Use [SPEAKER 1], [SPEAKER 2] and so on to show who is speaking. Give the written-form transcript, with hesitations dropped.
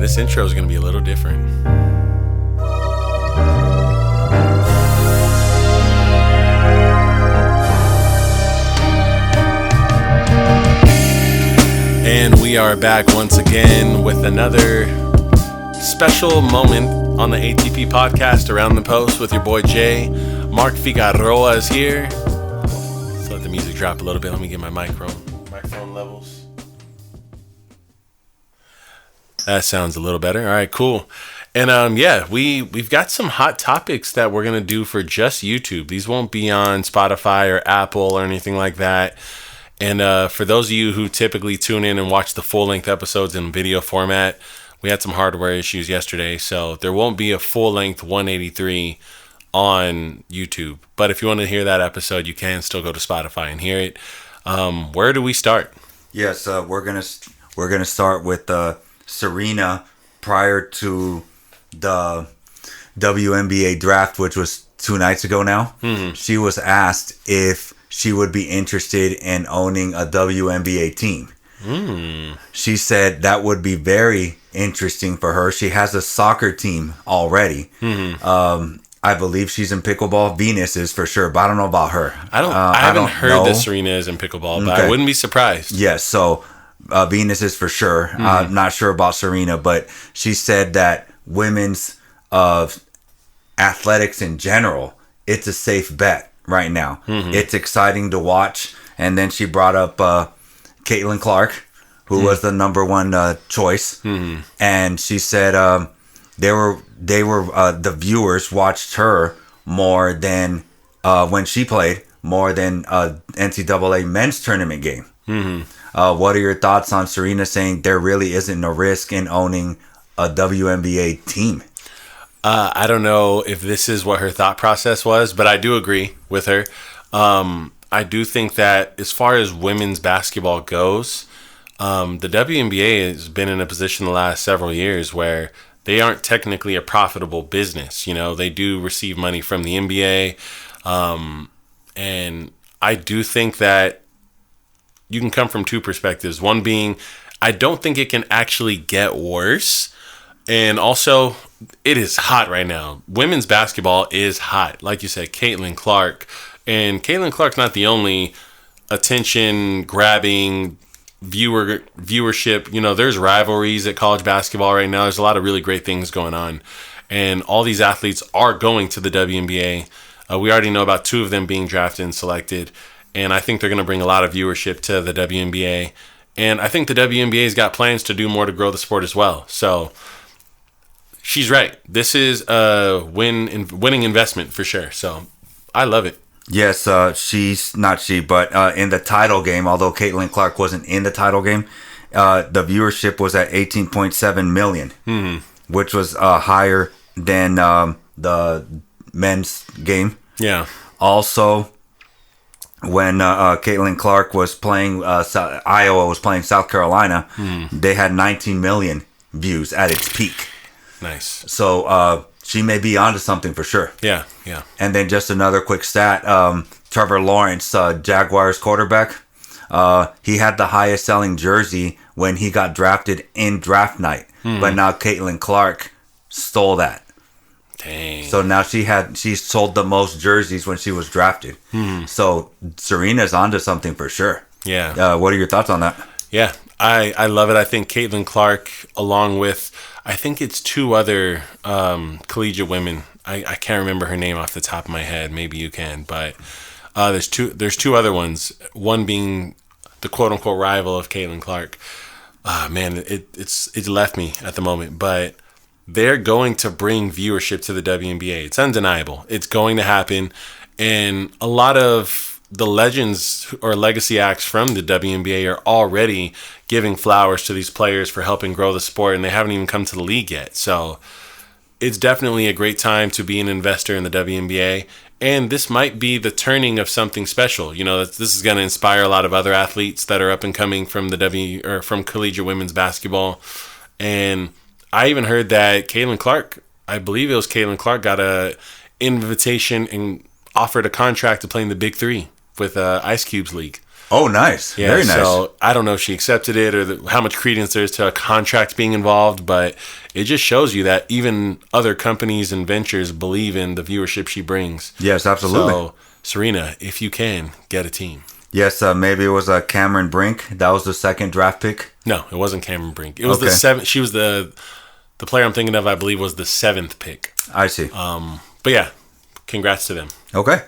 [SPEAKER 1] this intro is going to be a little different. And we are back once again with another special moment on the ATP podcast, Around the Post, with your boy Jay. Mark Figueroa is here. Let's let the music drop a little bit. Let me get my microphone levels. That sounds a little better. All right, cool. And we've got some hot topics that we're going to do for just YouTube. These won't be on Spotify or Apple or anything like that. And for those of you who typically tune in and watch the full-length episodes in video format, we had some hardware issues yesterday, so there won't be a full-length 183 on YouTube. But if you want to hear that episode, you can still go to Spotify and hear it. Where do we start?
[SPEAKER 2] Yes, we're gonna start with Serena prior to the WNBA draft, which was 2 nights ago now. Mm-hmm. She was asked if she would be interested in owning a WNBA team. She said that would be very interesting for her. She has a soccer team already. I believe she's in pickleball. Venus is for sure, but I don't know about her.
[SPEAKER 1] I haven't heard that Serena is in pickleball, but I wouldn't be surprised.
[SPEAKER 2] Yes, so Venus is for sure. I'm not sure about Serena, but she said that women's athletics in general, it's a safe bet right now. It's exciting to watch. And then she brought up Caitlin Clark, who was the number one choice. And she said the viewers watched her more than when she played, more than NCAA men's tournament game. What are your thoughts on Serena saying there really isn't no risk in owning a WNBA team?
[SPEAKER 1] I don't know if this is what her thought process was, but I do agree with her. I do think that as far as women's basketball goes, the WNBA has been in a position the last several years where they aren't technically a profitable business. You know, they do receive money from the NBA. And I do think that you can come from two perspectives. One being, I don't think it can actually get worse. And also, it is hot right now. Women's basketball is hot. Like you said, Caitlin Clark. And Caitlin Clark's not the only attention-grabbing viewership. You know, there's rivalries at college basketball right now. There's a lot of really great things going on. And all these athletes are going to the WNBA. We already know about 2 of them being drafted and selected. And I think they're going to bring a lot of viewership to the WNBA. And I think the WNBA's got plans to do more to grow the sport as well. So she's right. This is a winning investment for sure. So I love it.
[SPEAKER 2] Yes, but in the title game, although Caitlin Clark wasn't in the title game, the viewership was at 18.7 million, which was higher than the men's game.
[SPEAKER 1] Yeah.
[SPEAKER 2] Also, when Caitlin Clark was playing, Iowa was playing South Carolina, they had 19 million views at its peak.
[SPEAKER 1] Nice.
[SPEAKER 2] So she may be onto something for sure.
[SPEAKER 1] Yeah.
[SPEAKER 2] And then just another quick stat. Trevor Lawrence, Jaguars quarterback, he had the highest selling jersey when he got drafted in draft night. But now Caitlin Clark stole that.
[SPEAKER 1] Dang.
[SPEAKER 2] So now she sold the most jerseys when she was drafted. So Serena's onto something for sure.
[SPEAKER 1] Yeah.
[SPEAKER 2] What are your thoughts on that?
[SPEAKER 1] Yeah, I love it. I think Caitlin Clark, along with, I think it's 2 other collegiate women. I can't remember her name off the top of my head. Maybe you can, but there's two other ones. One being the quote unquote rival of Caitlin Clark. Man, it's left me at the moment, but they're going to bring viewership to the WNBA. It's undeniable. It's going to happen, and a lot of the legends or legacy acts from the WNBA are already giving flowers to these players for helping grow the sport, and they haven't even come to the league yet. So it's definitely a great time to be an investor in the WNBA, and this might be the turning of something special. You know, this is going to inspire a lot of other athletes that are up and coming from from collegiate women's basketball. And I even heard that Caitlin Clark, I believe it was Caitlin Clark, got a invitation and offered a contract to play in the Big 3 with Ice Cube's league.
[SPEAKER 2] Oh, nice.
[SPEAKER 1] Yeah,
[SPEAKER 2] very nice.
[SPEAKER 1] So I don't know if she accepted it or how much credence there is to a contract being involved, but it just shows you that even other companies and ventures believe in the viewership she brings.
[SPEAKER 2] Yes, absolutely.
[SPEAKER 1] So, Serena, if you can, get a team.
[SPEAKER 2] Yes, maybe it was Cameron Brink. That was the second draft pick.
[SPEAKER 1] No, it wasn't Cameron Brink. It was the seventh. She was the player I'm thinking of, I believe, was the 7th pick.
[SPEAKER 2] I see.
[SPEAKER 1] But yeah, congrats to them.
[SPEAKER 2] Okay.